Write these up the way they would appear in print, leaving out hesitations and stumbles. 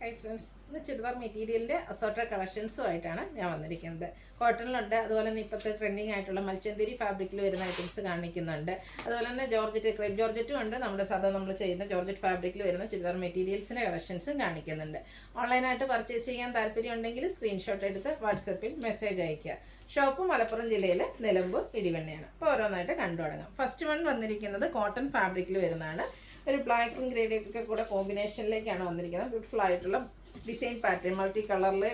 Hi friends, ഇന്ന് ചുരിദാർ മെറ്റീരിയലിൻ്റെ assorted കളക്ഷൻസുമായിട്ടാണ് ഞാൻ വന്നിരിക്കുന്നത്. കോട്ടണിലുണ്ട്, അതുപോലെ തന്നെ ഇപ്പോഴത്തെ ട്രെൻഡിങ് ആയിട്ടുള്ള മൽച്ചന്തേരി ഫാബ്രിക്കിൽ വരുന്ന ഐറ്റംസ് കാണിക്കുന്നുണ്ട്. അതുപോലെ തന്നെ ജോർജറ്റ്, ക്രേപ്പ് ജോർജറ്റും ഉണ്ട്. നമ്മുടെ സാധാരണ നമ്മൾ ചെയ്യുന്ന ജോർജറ്റ് ഫാബ്രിക്കിൽ വരുന്ന ചുരിദാർ മെറ്റീരിയൽസിൻ്റെ കളക്ഷൻസും കാണിക്കുന്നുണ്ട്. ഓൺലൈനായിട്ട് പർച്ചേസ് ചെയ്യാൻ താല്പര്യമുണ്ടെങ്കിൽ സ്ക്രീൻഷോട്ട് എടുത്ത് വാട്സപ്പിൽ മെസ്സേജ് അയയ്ക്കുക. ഷോപ്പ് മലപ്പുറം ജില്ലയിൽ നിലമ്പൂർ ഇടിവണ്ണയാണ്. അപ്പോൾ ഓരോന്നായിട്ട് കണ്ടു തുടങ്ങാം. ഫസ്റ്റ് വൺ വന്നിരിക്കുന്നത് കോട്ടൺ ഫാബ്രിക്കിൽ വരുന്നതാണ്. ഒരു ബ്ലാക്കും ഗ്രേഡൊക്കെ കൂടെ കോമ്പിനേഷനിലേക്കാണ് വന്നിരിക്കുന്നത്. ബ്യൂട്ടിഫുൾ ആയിട്ടുള്ള ഡിസൈൻ പാറ്റേൺ, മൾട്ടി കളറിൽ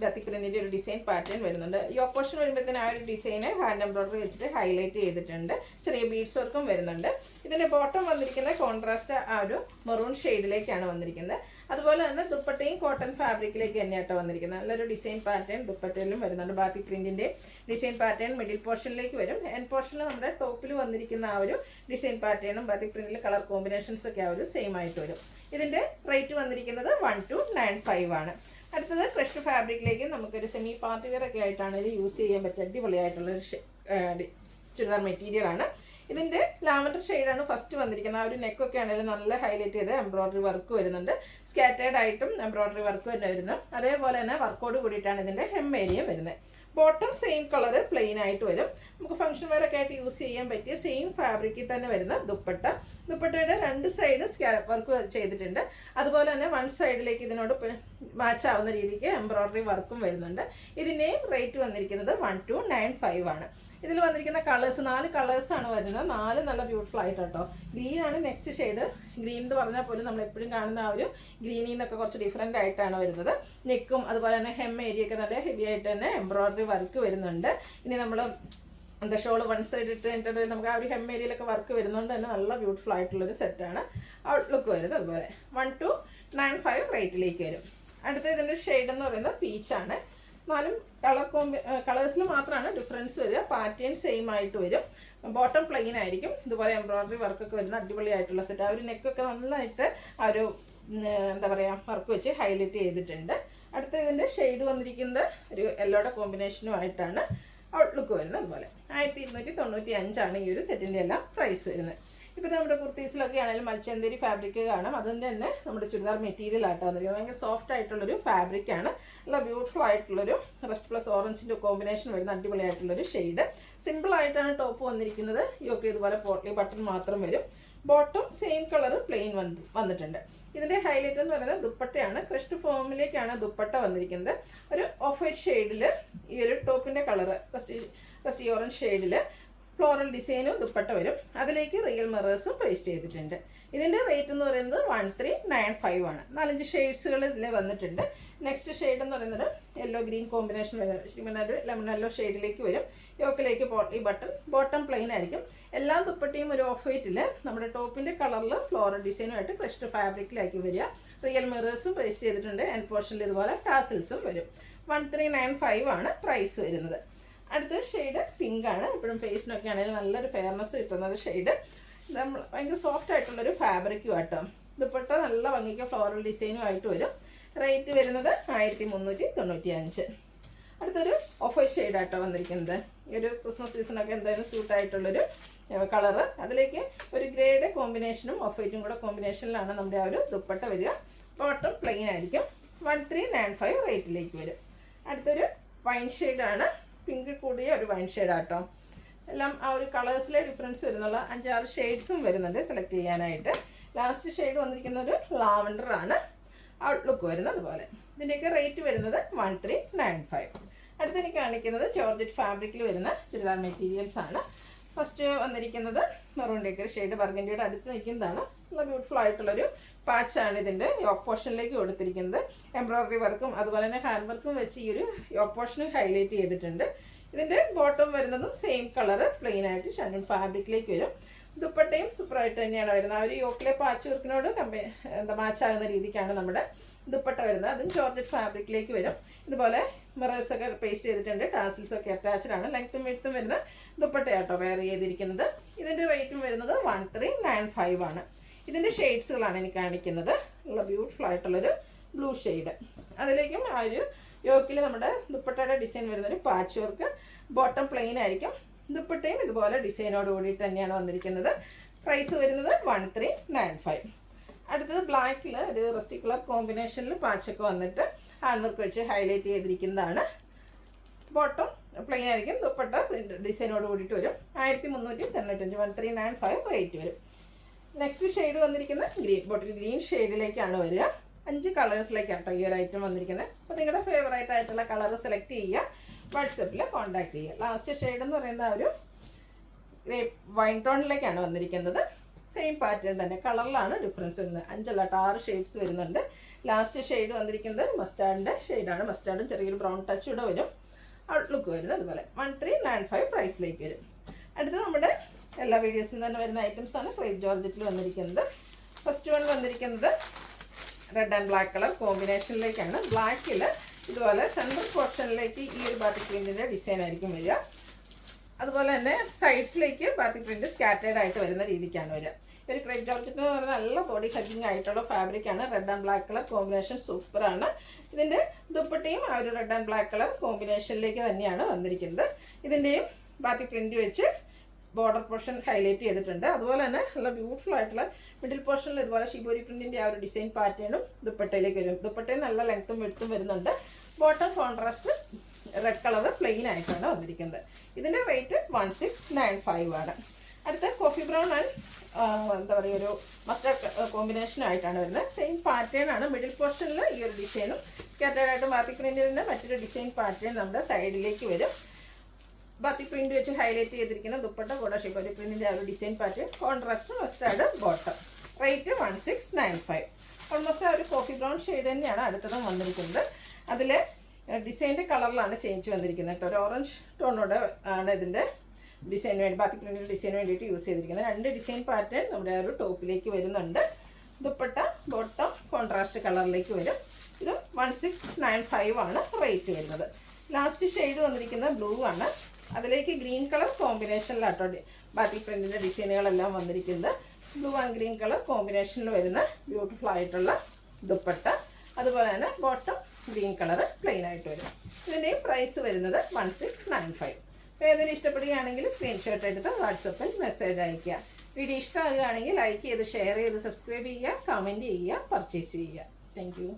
ബത്തിക് പ്രിന്റിൻ്റെ ഒരു ഡിസൈൻ പാറ്റേൺ വരുന്നുണ്ട്. യോക്ക് പോർഷൻ വരുമ്പോഴത്തേന് ആ ഒരു ഡിസൈന് ഹാൻഡ് എംബ്രോയിഡറി വെച്ചിട്ട് ഹൈലൈറ്റ് ചെയ്തിട്ടുണ്ട്. ചെറിയ ബീഡ്സ് വർക്കും വരുന്നുണ്ട്. ഇതിൻ്റെ ബോട്ടം വന്നിരിക്കുന്ന കോൺട്രാസ്റ്റ് ആ ഒരു മെറൂൺ ഷെയ്ഡിലേക്കാണ് വന്നിരിക്കുന്നത്. അതുപോലെ തന്നെ ദുപ്പട്ടയും കോട്ടൺ ഫാബ്രിക്കിലേക്ക് തന്നെയാട്ടോ വന്നിരിക്കുന്നത്. നല്ലൊരു ഡിസൈൻ പാറ്റേൺ ദുപ്പട്ടയിലും വരുന്നുണ്ട്. ബാത്തിക് പ്രിന്റിൻ്റെ ഡിസൈൻ പാറ്റേൺ മിഡിൽ പോർഷനിലേക്ക് വരും. എൻഡ് പോർഷനിൽ നമ്മുടെ ടോപ്പിൽ വന്നിരിക്കുന്ന ആ ഒരു ഡിസൈൻ പാറ്റേണും ബാത്തിക് പ്രിന്റിൽ കളർ കോമ്പിനേഷൻസ് ഒക്കെ ആ ഒരു സെയിം ആയിട്ട് വരും. ഇതിൻ്റെ റേറ്റ് വന്നിരിക്കുന്നത് 1295 ആണ്. അടുത്തത് ക്രഷ്ഡ് ഫാബ്രിക്കിലേക്ക് നമുക്കൊരു സെമി പാർട്ടി വെയർ ഒക്കെ ആയിട്ടാണ് ഇത് യൂസ് ചെയ്യാൻ പറ്റിയ അടിപൊളിയായിട്ടുള്ളൊരു ചുരിദാർ മെറ്റീരിയൽ ആണ്. ഇതിൻ്റെ ലാവൻഡർ ഷെയ്ഡാണ് ഫസ്റ്റ് വന്നിരിക്കുന്നത്. ആ ഒരു നെക്കൊക്കെ ആണെങ്കിലും നല്ല ഹൈലൈറ്റ് ചെയ്ത് എംബ്രോയിഡറി വർക്ക് വരുന്നുണ്ട്. സ്കാറ്റേർഡ് ആയിട്ടും എംബ്രോയിഡറി വർക്ക് തന്നെ വരുന്നു. അതേപോലെ തന്നെ വർക്കോട് കൂടിയിട്ടാണ് ഇതിൻ്റെ hem ഏരിയ വരുന്നത്. ബോട്ടം സെയിം കളർ പ്ലെയിൻ ആയിട്ട് വരും. നമുക്ക് ഫംഗ്ഷൻ വെയർ ഒക്കെ ആയിട്ട് യൂസ് ചെയ്യാൻ പറ്റിയ സെയിം ഫാബ്രിക്കിൽ തന്നെ വരുന്ന ദുപ്പട്ടയുടെ രണ്ട് സൈഡ് സ്കാലപ്പ് വർക്ക് ചെയ്തിട്ടുണ്ട്. അതുപോലെ തന്നെ വൺ സൈഡിലേക്ക് ഇതിനോട് മാച്ച് ആവുന്ന രീതിക്ക് എംബ്രോയിഡറി വർക്കും വരുന്നുണ്ട്. ഇതിൻ്റെയും റേറ്റ് വന്നിരിക്കുന്നത് 1295 ആണ്. ഇതിൽ വന്നിരിക്കുന്ന കളേഴ്സ് 4 കളേഴ്സാണ് വരുന്നത്. 4 നല്ല ബ്യൂട്ടിഫുൾ ആയിട്ട് കേട്ടോ. ഗ്രീനാണ് നെക്സ്റ്റ് ഷെയ്ഡ്. ഗ്രീൻ എന്ന് പറഞ്ഞാൽ പോലും നമ്മൾ എപ്പോഴും കാണുന്ന ആ ഒരു ഗ്രീനിൽ നിന്നൊക്കെ കുറച്ച് ഡിഫറെൻ്റ് ആയിട്ടാണ് വരുന്നത്. നെക്കും അതുപോലെ തന്നെ hem ഏരിയ ഒക്കെ നല്ല ഹെവി ആയിട്ട് തന്നെ എംബ്രോയിഡറി വർക്ക് വരുന്നുണ്ട്. ഇനി നമ്മൾ എന്താ ഷോള് വൺ സൈഡ് ഇട്ട് കഴിഞ്ഞിട്ട് നമുക്ക് ആ ഒരു hem ഏരിയയിലൊക്കെ വർക്ക് വരുന്നതുകൊണ്ട് തന്നെ നല്ല ബ്യൂട്ടിഫുൾ ആയിട്ടുള്ളൊരു സെറ്റാണ് ഔട്ട്ലുക്ക് വരുന്നത്. അതുപോലെ 1295 റേറ്റിലേക്ക് വരും. അടുത്ത ഇതിൻ്റെ ഷെയ്ഡ് എന്ന് പറയുന്നത് പീച്ചാണ്. 4 കളേഴ്സിൽ മാത്രമാണ് ഡിഫറൻസ് വരിക. പാറ്റേൺ സെയിം ആയിട്ട് വരും. ബോട്ടം പ്ലെയിൻ ആയിരിക്കും. ഇതുപോലെ എംബ്രോയിഡറി വർക്കൊക്കെ വരുന്ന അടിപൊളിയായിട്ടുള്ള സെറ്റ്. ആ ഒരു നെക്കൊക്കെ നന്നായിട്ട് ആ ഒരു എന്താ പറയുക വർക്ക് വെച്ച് ഹൈലൈറ്റ് ചെയ്തിട്ടുണ്ട്. അടുത്ത ഇതിൻ്റെ ഷെയ്ഡ് വന്നിരിക്കുന്നത് ഒരു യെല്ലോയുടെ കോമ്പിനേഷനുമായിട്ടാണ് ഔട്ട്ലുക്ക് വരുന്നത്. അതുപോലെ 1295 ഈ ഒരു സെറ്റിൻ്റെ എല്ലാം പ്രൈസ് വരുന്നത്. ഇപ്പോൾ നമ്മുടെ കുർത്തീസിലൊക്കെ ആണെങ്കിലും മൽച്ചന്തേരി ഫാബ്രിക് കാണാം. അതിൻ്റെ തന്നെ നമ്മുടെ ചുരിദാർ മെറ്റീരിയൽ ആയിട്ട് വന്നിരിക്കുന്നത്. ഭയങ്കര സോഫ്റ്റ് ആയിട്ടുള്ളൊരു ഫാബ്രിക്കാണ്. നല്ല ബ്യൂട്ടിഫുൾ ആയിട്ടുള്ളൊരു റസ്റ്റ് പ്ലസ് ഓറഞ്ചിൻ്റെ കോമ്പിനേഷൻ വരുന്ന അടിപൊളിയായിട്ടുള്ളൊരു ഷെയ്ഡ്. സിമ്പിളായിട്ടാണ് ടോപ്പ് വന്നിരിക്കുന്നത്. ഇതൊക്കെ ഇതുപോലെ പോട്ട്ലി ബട്ടൺ മാത്രം വരും. ബോട്ടം സെയിം കളർ പ്ലെയിൻ വന്നിട്ടുണ്ട്. ഇതിൻ്റെ ഹൈലൈറ്റ് എന്ന് പറയുന്നത് ദുപ്പട്ടയാണ്. ക്രഷ്ഡ് ഫോമിലേക്കാണ് ദുപ്പട്ട വന്നിരിക്കുന്നത്. ഒരു ഓഫ് വൈറ്റ് ഷെയ്ഡിൽ ഈ ഒരു ടോപ്പിൻ്റെ കളറ് റസ്റ്റി ഓറഞ്ച് ഷെയ്ഡിൽ ഫ്ലോറൽ ഡിസൈനും ദുപ്പട്ട വരും. അതിലേക്ക് റിയൽ മിറേഴ്സും പേസ്റ്റ് ചെയ്തിട്ടുണ്ട്. ഇതിൻ്റെ റേറ്റ് എന്ന് പറയുന്നത് 1395 ആണ്. 4-5 ഷെയ്ഡ്സുകൾ ഇതിൽ വന്നിട്ടുണ്ട്. നെക്സ്റ്റ് ഷെയ്ഡ് എന്ന് പറയുന്നത് യെല്ലോ ഗ്രീൻ കോമ്പിനേഷൻ വരുന്നത്. ശരിക്കും ഒരു ലെമൺ യെല്ലോ ഷെയ്ഡിലേക്ക് വരും. യോക്കിലേക്ക് പോട്ട്ലി ബട്ടൺ, ബോട്ടം പ്ലെയിൻ ആയിരിക്കും. എല്ലാ ദുപ്പട്ടയും ഒരു ഓഫ് വൈറ്റിൽ നമ്മുടെ ടോപ്പിൻ്റെ കളറിൽ ഫ്ലോറൽ ഡിസൈനുമായിട്ട് ക്രഷ്ഡ് ഫാബ്രിക്കിലാക്കി വരിക. റിയൽ മിറേഴ്സും പേസ്റ്റ് ചെയ്തിട്ടുണ്ട്. എൻഡ് പോർഷനിൽ ഇതുപോലെ ടാസിൽസും വരും. 1395 ആണ് പ്രൈസ് വരുന്നത്. അടുത്ത ഷെയ്ഡ് പിങ്ക് ആണ്. എപ്പോഴും ഫേസിനൊക്കെ ആണെങ്കിലും നല്ലൊരു ഫെയർനെസ് കിട്ടുന്ന ഒരു ഷെയ്ഡ്. നമ്മൾ ഭയങ്കര സോഫ്റ്റ് ആയിട്ടുള്ളൊരു ഫാബ്രിക്കും ആട്ടോ. ദുപ്പട്ട നല്ല ഭംഗിക്ക് ഫ്ലോറൽ ഡിസൈനും ആയിട്ട് വരും. റേറ്റ് വരുന്നത് 1395. അടുത്തൊരു ഓഫ് വൈറ്റ് ഷെയ്ഡ് ആട്ടോ വന്നിരിക്കുന്നത്. ഈ ഒരു ക്രിസ്മസ് സീസണൊക്കെ എന്തായാലും സ്യൂട്ടായിട്ടുള്ളൊരു കളറ്. അതിലേക്ക് ഒരു ഗ്രേഡ് കോമ്പിനേഷനും ഓഫ് വൈറ്റും കൂടെ കോമ്പിനേഷനിലാണ് നമ്മുടെ ആ ഒരു ദുപ്പട്ട വരിക. ബോട്ടം പ്ലെയിൻ ആയിരിക്കും. 1395 റേറ്റിലേക്ക് വരും. അടുത്തൊരു വൈൻ ഷെയ്ഡാണ്. പിങ്ക് കൂടിയ ഒരു വൈൻ ഷെയ്ഡാട്ടോ. എല്ലാം ആ ഒരു കളേഴ്സിലെ ഡിഫറൻസ് വരുന്നുള്ള 5-6 ഷെയ്ഡ്സും വരുന്നുണ്ട് സെലക്ട് ചെയ്യാനായിട്ട്. ലാസ്റ്റ് ഷെയ്ഡ് വന്നിരിക്കുന്ന ഒരു ലാവൻഡർ ആണ് ഔട്ട്ലുക്ക് വരുന്നത്. അതുപോലെ ഇതിൻ്റെയൊക്കെ റേറ്റ് വരുന്നത് 1395. അടുത്തെനിക്ക് കാണിക്കുന്നത് ജോർജറ്റ് ഫാബ്രിക്കിൽ വരുന്ന ചുരിദാർ മെറ്റീരിയൽസ് ആണ്. ഫസ്റ്റ് വന്നിരിക്കുന്നത് മെറൂണിൻ്റെ ഷെയ്ഡ് ബർഗൻഡിയുടെ അടുത്ത് നിൽക്കുന്നതാണ്. നല്ല ബ്യൂട്ടിഫുൾ ആയിട്ടുള്ളൊരു പാച്ചാണ് ഇതിൻ്റെ യോക്ക് പോർഷനിലേക്ക് കൊടുത്തിരിക്കുന്നത്. എംബ്രോയിഡറി വർക്കും അതുപോലെ തന്നെ ഹാൻഡ് വർക്കും വെച്ച് ഈ ഒരു യോക്ക് പോർഷനും ഹൈലൈറ്റ് ചെയ്തിട്ടുണ്ട്. ഇതിൻ്റെ ബോട്ടം വരുന്നതും സെയിം കളറ് പ്ലെയിൻ ആയിട്ട് ഷണ്ടൻ ഫാബ്രിക്കിലേക്ക് വരും. ദുപ്പട്ടയും സൂപ്പറായിട്ട് തന്നെയാണ് വരുന്നത്. ആ ഒരു യോക്കിലെ പാച്ച് വർക്കിനോട് മാച്ചാകുന്ന രീതിക്കാണ് നമ്മുടെ ദുപ്പട്ട വരുന്നത്. അതും ജോർജറ്റ് ഫാബ്രിക്കിലേക്ക് വരും. ഇതുപോലെ മിറേഴ്സൊക്കെ പേസ്റ്റ് ചെയ്തിട്ടുണ്ട്. ടാസിൽസൊക്കെ അറ്റാച്ച്ഡ് ആണ്. ലെങ്ത്തും വിഡ്ത്തും വരുന്ന ദുപ്പട്ടയാട്ടോ വെയർ ചെയ്തിരിക്കുന്നത്. ഇതിൻ്റെ റേറ്റും വരുന്നത് 1395 ആണ്. ഇതിൻ്റെ ഷെയ്ഡ്സുകളാണ് എനിക്ക് കാണിക്കുന്നത്. നല്ല ബ്യൂട്ടിഫുൾ ആയിട്ടുള്ളൊരു ബ്ലൂ ഷെയ്ഡ്. അതിലേക്കും ആ ഒരു യോക്കിൽ നമ്മുടെ ദുപ്പട്ടയുടെ ഡിസൈൻ വരുന്നൊരു പാച്ച് വർക്ക്. ബോട്ടം പ്ലെയിൻ ആയിരിക്കും. ദുപ്പട്ടയും ഇതുപോലെ ഡിസൈനോട് കൂടിയിട്ട് തന്നെയാണ് വന്നിരിക്കുന്നത്. പ്രൈസ് വരുന്നത് 1395. അടുത്തത് ബ്ലാക്കിൽ ഒരു റസ്റ്റി കളർ കോമ്പിനേഷനിൽ പാച്ചൊക്കെ വന്നിട്ട് ഹാൻഡ് വർക്ക് വെച്ച് ഹൈലൈറ്റ് ചെയ്തിരിക്കുന്നതാണ്. ബോട്ടം പ്ലെയിൻ ആയിരിക്കും. ദുപ്പട്ട പ്രിന്റ് ഡിസൈനോട് കൂടിയിട്ട് വരും. 1395 1395 റേറ്റ് വരും. നെക്സ്റ്റ് ഷെയ്ഡ് വന്നിരിക്കുന്ന ബോട്ടിൽ ഗ്രീൻ ഷെയ്ഡിലേക്കാണ് വരിക. 5 കളേഴ്സിലേക്കാട്ടോ ഈ ഒരു ഐറ്റം വന്നിരിക്കുന്നത്. അപ്പോൾ നിങ്ങളുടെ ഫേവറേറ്റ് ആയിട്ടുള്ള കളർ സെലക്ട് ചെയ്യുക, വാട്സപ്പിൽ കോൺടാക്ട് ചെയ്യുക. ലാസ്റ്റ് ഷെയ്ഡ് എന്ന് പറയുന്ന ഒരു വൈൻ ടോണിലേക്കാണ് വന്നിരിക്കുന്നത്. സെയിം പാറ്റേൺ തന്നെ, കളറിലാണ് ഡിഫറൻസ് വരുന്നത്. 5 അല്ല 6 ഷെയ്ഡ്സ് വരുന്നുണ്ട്. ലാസ്റ്റ് ഷെയ്ഡ് വന്നിരിക്കുന്നത് മസ്റ്റാർഡിൻ്റെ ഷെയ്ഡാണ്. മസ്റ്റാർഡും ചെറിയൊരു ബ്രൗൺ ടച്ച് കൂടെ വരും. ഔട്ട്ലുക്ക് വരുന്നത് അതുപോലെ 1395 പ്രൈസിലേക്ക് വരും. അടുത്ത് നമ്മുടെ എല്ലാ വീഡിയോസിൽ തന്നെ വരുന്ന ഐറ്റംസാണ് ക്രേപ്പ് ജോർജറ്റിൽ വന്നിരിക്കുന്നത്. ഫസ്റ്റ് വൺ വന്നിരിക്കുന്നത് റെഡ് ആൻഡ് ബ്ലാക്ക് കളർ കോമ്പിനേഷനിലേക്കാണ്. ബ്ലാക്കിൽ ഇതുപോലെ സെൻട്രൽ പോർഷനിലേക്ക് ഈ ഒരു ബാത്തിക് പ്രിൻറ്റിൻ്റെ ഡിസൈൻ ആയിരിക്കും വരിക. അതുപോലെ തന്നെ സൈഡ്സിലേക്ക് ബാത്തിക് പ്രിൻറ്റ് സ്കാറ്റേഡ് ആയിട്ട് വരുന്ന രീതിക്കാണ് വരിക. ഒരു ക്രേപ്പ് ജോർജറ്റ് എന്ന് പറയുന്നത് നല്ല ബോഡി ഹഗ്ഗിങ് ആയിട്ടുള്ള ഫാബ്രിക്കാണ്. Red and black colour combination സൂപ്പറാണ്. ഇതിൻ്റെ ദുപ്പട്ടയും ആ ഒരു റെഡ് ആൻഡ് ബ്ലാക്ക് കളർ കോമ്പിനേഷനിലേക്ക് തന്നെയാണ് വന്നിരിക്കുന്നത്. ഇതിൻ്റെയും ബാത്തിക് പ്രിൻറ്റ് വെച്ച് ബോർഡർ പോർഷൻ ഹൈലൈറ്റ് ചെയ്തിട്ടുണ്ട്. അതുപോലെ തന്നെ നല്ല ബ്യൂട്ടിഫുൾ ആയിട്ടുള്ള മിഡിൽ പോർഷനിൽ ഇതുപോലെ ഷിബോരി പ്രിൻറ്റിൻ്റെ ആ ഒരു ഡിസൈൻ പാറ്റേണും ദുപ്പട്ടയിലേക്ക് വരും. ദുപ്പട്ടയും നല്ല ലെങ്ത്തും വെടുത്തും വരുന്നുണ്ട്. Bottom contrast red colour plain ആയിട്ടാണ് വന്നിരിക്കുന്നത്. ഇതിൻ്റെ റേറ്റ് 1695 ആണ്. അടുത്ത കോഫി ബ്രൗൺ ആൻഡ് എന്താ പറയുക ഒരു മസ്റ്റാർഡ് കോമ്പിനേഷനായിട്ടാണ് വരുന്നത്. സെയിം പാറ്റേൺ ആണ്. മിഡിൽ പോർഷനിൽ ഈ ഒരു ഡിസൈനും സ്കാറ്റേഡ് ആയിട്ട് ബാത്തിക് പ്രിൻറ്റിൻ്റെ മറ്റൊരു ഡിസൈൻ പാറ്റേൺ നമ്മുടെ സൈഡിലേക്ക് വരും. ബാത്തിക് പ്രിൻറ്റ് വെച്ച് ഹൈലൈറ്റ് ചെയ്തിരിക്കുന്ന ദുപ്പട്ട കൂടെ ഷിബോരി പ്രിൻറ്റിൻ്റെ ആ ഒരു design pattern contrast mustard bottom. Rate 1695. Almost ആ ഒരു കോഫി ബ്രൗൺ ഷെയ്ഡ് തന്നെയാണ് അടുത്തതും വന്നിരിക്കുന്നത്. അതിൽ ഡിസൈൻ്റെ കളറിലാണ് ചേഞ്ച് വന്നിരിക്കുന്നത് കേട്ടോ. ഒരു ഓറഞ്ച് ടോണോടെ ആണ് ഇതിൻ്റെ ഡിസൈൻ വേണ്ടി ബാത്തിക് പ്രിൻറ്റിൻ്റെ ഡിസൈൻ വേണ്ടിയിട്ട് യൂസ് ചെയ്തിരിക്കുന്നത്. 2 ഡിസൈൻ പാറ്റേൺ നമ്മുടെ ആ ഒരു ടോപ്പിലേക്ക് വരുന്നുണ്ട്. ദുപ്പട്ട ബോട്ടം കോൺട്രാസ്റ്റ് കളറിലേക്ക് വരും. ഇത് 1695 ആണ് റേറ്റ് വരുന്നത്. ലാസ്റ്റ് ഷെയ്ഡ് വന്നിരിക്കുന്നത് ബ്ലൂ ആണ്. അതിലേക്ക് ഗ്രീൻ കളർ കോമ്പിനേഷനിലാട്ടോ ബാത്തിക് പ്രിൻറ്റിൻ്റെ ഡിസൈനുകളെല്ലാം വന്നിരിക്കുന്നത്. ബ്ലൂ ആൻഡ് ഗ്രീൻ കളർ കോമ്പിനേഷനിൽ വരുന്ന ബ്യൂട്ടിഫുൾ ആയിട്ടുള്ള ദുപ്പട്ട. അതുപോലെ തന്നെ ബോട്ടം ഗ്രീൻ കളർ പ്ലെയിൻ ആയിട്ട് വരും. ഇതിൻ്റെയും പ്രൈസ് വരുന്നത് 1695. അപ്പോൾ ഏതെങ്കിലും ഇഷ്ടപ്പെടുകയാണെങ്കിൽ സ്ക്രീൻഷോട്ട് എടുത്ത് വാട്സപ്പിൽ മെസ്സേജ് അയയ്ക്കുക. വീഡിയോ ഇഷ്ടമാകുകയാണെങ്കിൽ ലൈക്ക് ചെയ്ത് ഷെയർ ചെയ്ത് സബ്സ്ക്രൈബ് ചെയ്യുക, കമൻറ്റ് ചെയ്യുക, പർച്ചേസ് ചെയ്യുക. Thank you.